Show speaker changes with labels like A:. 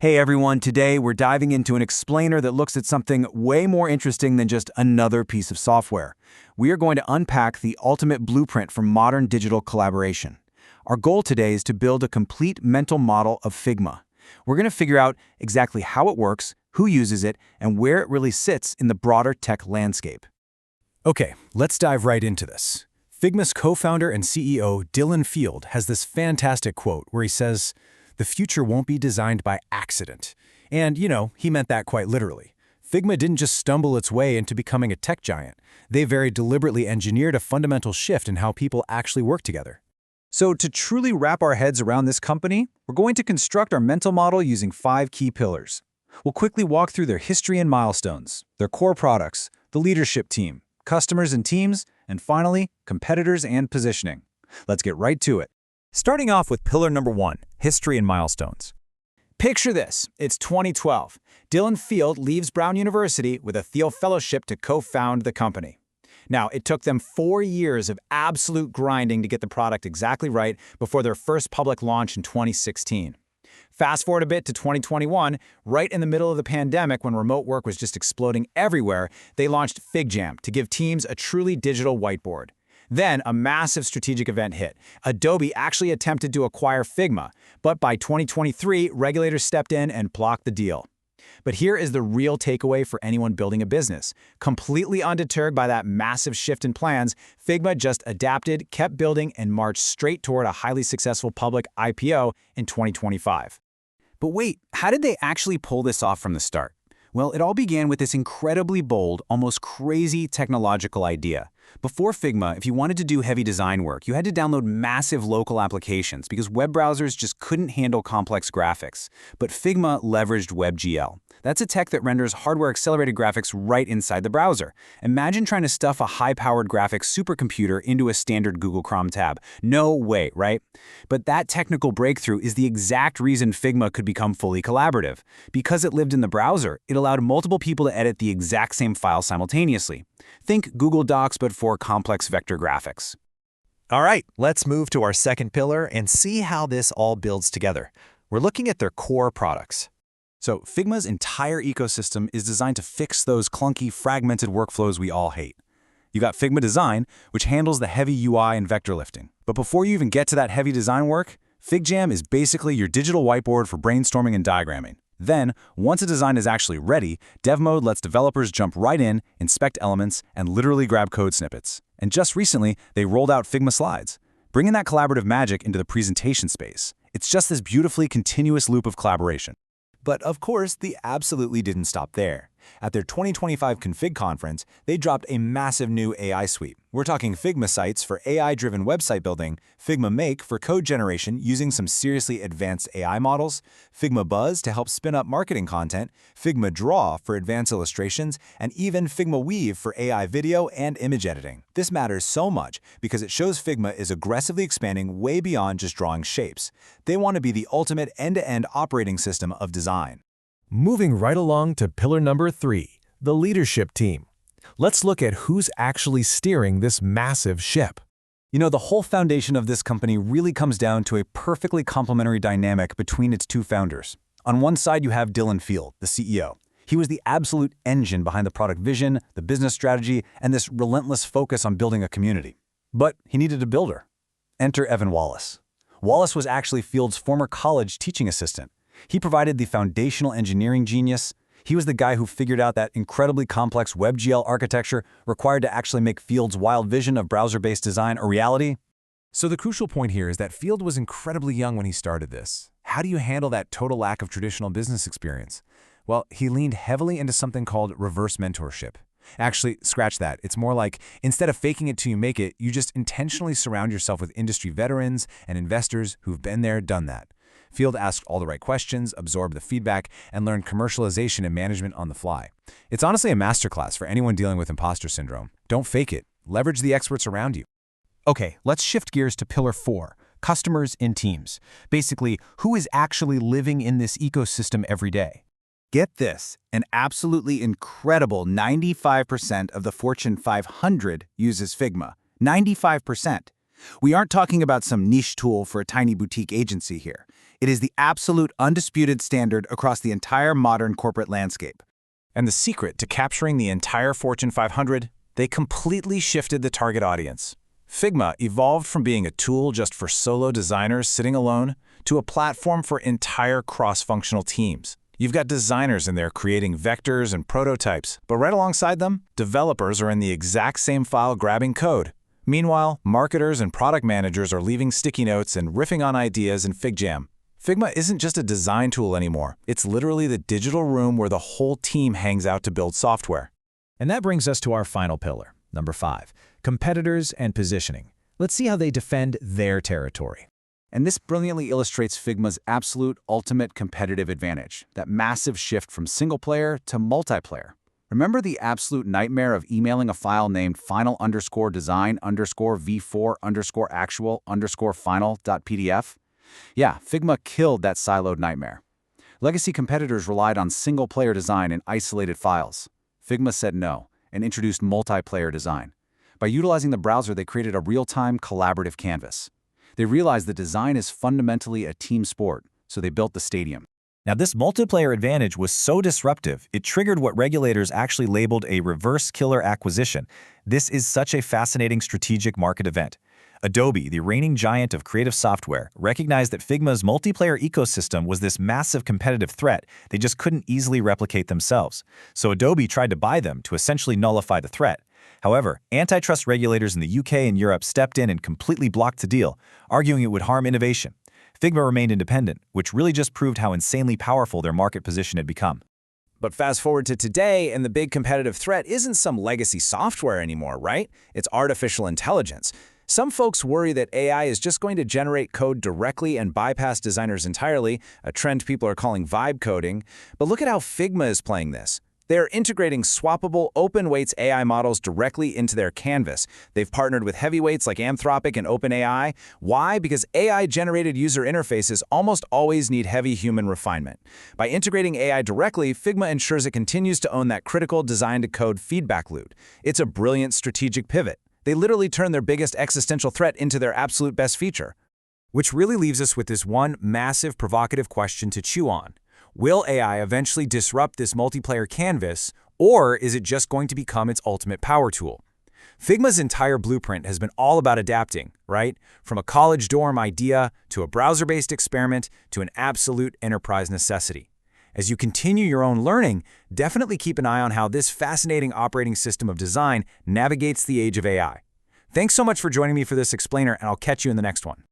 A: Hey everyone, today we're diving into an explainer that looks at something way more interesting than just another piece of software. We are going to unpack the ultimate blueprint for modern digital collaboration. Our goal today is to build a complete mental model of Figma. We're going to figure out exactly how it works, who uses it, and where it really sits in the broader tech landscape.
B: Okay, let's dive right into this. Figma's co-founder and CEO, Dylan Field, has this fantastic quote where he says, "The future won't be designed by accident." And, he meant that quite literally. Figma didn't just stumble its way into becoming a tech giant. They very deliberately engineered a fundamental shift in how people actually work together.
C: So to truly wrap our heads around this company, we're going to construct our mental model using 5 key pillars. We'll quickly walk through their history and milestones, their core products, the leadership team, customers and teams, and finally, competitors and positioning. Let's get right to it. Starting off with pillar number 1, history and milestones.
A: Picture this, it's 2012. Dylan Field leaves Brown University with a Thiel Fellowship to co-found the company. Now, it took them 4 years of absolute grinding to get the product exactly right before their first public launch in 2016. Fast forward a bit to 2021, right in the middle of the pandemic when remote work was just exploding everywhere, they launched FigJam to give teams a truly digital whiteboard. Then, a massive strategic event hit. Adobe actually attempted to acquire Figma, but by 2023, regulators stepped in and blocked the deal. But here is the real takeaway for anyone building a business. Completely undeterred by that massive shift in plans, Figma just adapted, kept building, and marched straight toward a highly successful public IPO in 2025.
C: But wait, how did they actually pull this off from the start? Well, it all began with this incredibly bold, almost crazy technological idea. Before Figma, if you wanted to do heavy design work, you had to download massive local applications because web browsers just couldn't handle complex graphics. But Figma leveraged WebGL. That's a tech that renders hardware-accelerated graphics right inside the browser. Imagine trying to stuff a high-powered graphics supercomputer into a standard Google Chrome tab. No way, right? But that technical breakthrough is the exact reason Figma could become fully collaborative. Because it lived in the browser, it allowed multiple people to edit the exact same file simultaneously. Think Google Docs, but for complex vector graphics.
B: All right, let's move to our second pillar and see how this all builds together. We're looking at their core products.
C: So Figma's entire ecosystem is designed to fix those clunky, fragmented workflows we all hate. You got Figma Design, which handles the heavy UI and vector lifting. But before you even get to that heavy design work, FigJam is basically your digital whiteboard for brainstorming and diagramming. Then, once a design is actually ready, Dev Mode lets developers jump right in, inspect elements, and literally grab code snippets. And just recently, they rolled out Figma Slides, bringing that collaborative magic into the presentation space. It's just this beautifully continuous loop of collaboration.
B: But of course, they absolutely didn't stop there. At their 2025 Config conference, they dropped a massive new AI suite. We're talking Figma Sites for AI-driven website building, Figma Make for code generation using some seriously advanced AI models, Figma Buzz to help spin up marketing content, Figma Draw for advanced illustrations, and even Figma Weave for AI video and image editing. This matters so much because it shows Figma is aggressively expanding way beyond just drawing shapes. They want to be the ultimate end-to-end operating system of design.
D: Moving right along to pillar number 3, the leadership team. Let's look at who's actually steering this massive ship.
C: The whole foundation of this company really comes down to a perfectly complementary dynamic between its two founders. On one side, you have Dylan Field, the CEO. He was the absolute engine behind the product vision, the business strategy, and this relentless focus on building a community. But he needed a builder. Enter Evan Wallace. Wallace was actually Field's former college teaching assistant. He provided the foundational engineering genius. He was the guy who figured out that incredibly complex WebGL architecture required to actually make Field's wild vision of browser-based design a reality.
D: So the crucial point here is that Field was incredibly young when he started this. How do you handle that total lack of traditional business experience? Well, he leaned heavily into something called reverse mentorship. Actually, scratch that. It's more like, instead of faking it till you make it, you just intentionally surround yourself with industry veterans and investors who've been there, done that. Field asked all the right questions, absorbed the feedback, and learned commercialization and management on the fly. It's honestly a masterclass for anyone dealing with imposter syndrome. Don't fake it. Leverage the experts around you.
E: Okay, let's shift gears to pillar 4, customers and teams. Basically, who is actually living in this ecosystem every day?
C: Get this, an absolutely incredible 95% of the Fortune 500 uses Figma. 95%. We aren't talking about some niche tool for a tiny boutique agency here. It is the absolute undisputed standard across the entire modern corporate landscape.
A: And the secret to capturing the entire Fortune 500? They completely shifted the target audience. Figma evolved from being a tool just for solo designers sitting alone to a platform for entire cross-functional teams. You've got designers in there creating vectors and prototypes, but right alongside them, developers are in the exact same file grabbing code. Meanwhile, marketers and product managers are leaving sticky notes and riffing on ideas in FigJam. Figma isn't just a design tool anymore. It's literally the digital room where the whole team hangs out to build software.
B: And that brings us to our final pillar, number 5, competitors and positioning. Let's see how they defend their territory.
C: And this brilliantly illustrates Figma's absolute ultimate competitive advantage, that massive shift from single-player to multiplayer. Remember the absolute nightmare of emailing a file named final_design_v4_actual_final.pdf? Yeah, Figma killed that siloed nightmare. Legacy competitors relied on single-player design in isolated files. Figma said no and introduced multiplayer design. By utilizing the browser, they created a real-time collaborative canvas. They realized that design is fundamentally a team sport, so they built the stadium.
B: Now, this multiplayer advantage was so disruptive, it triggered what regulators actually labeled a reverse killer acquisition. This is such a fascinating strategic market event. Adobe, the reigning giant of creative software, recognized that Figma's multiplayer ecosystem was this massive competitive threat they just couldn't easily replicate themselves. So Adobe tried to buy them to essentially nullify the threat. However, antitrust regulators in the UK and Europe stepped in and completely blocked the deal, arguing it would harm innovation. Figma remained independent, which really just proved how insanely powerful their market position had become.
A: But fast forward to today, and the big competitive threat isn't some legacy software anymore, right? It's artificial intelligence. Some folks worry that AI is just going to generate code directly and bypass designers entirely, a trend people are calling vibe coding. But look at how Figma is playing this. They're integrating swappable open weights AI models directly into their canvas. They've partnered with heavyweights like Anthropic and OpenAI. Why? Because AI-generated user interfaces almost always need heavy human refinement. By integrating AI directly, Figma ensures it continues to own that critical design-to-code feedback loop. It's a brilliant strategic pivot. They literally turn their biggest existential threat into their absolute best feature.
C: Which really leaves us with this one massive provocative question to chew on. Will AI eventually disrupt this multiplayer canvas, or is it just going to become its ultimate power tool? Figma's entire blueprint has been all about adapting, right? From a college dorm idea to a browser-based experiment to an absolute enterprise necessity. As you continue your own learning, definitely keep an eye on how this fascinating operating system of design navigates the age of AI. Thanks so much for joining me for this explainer, and I'll catch you in the next one.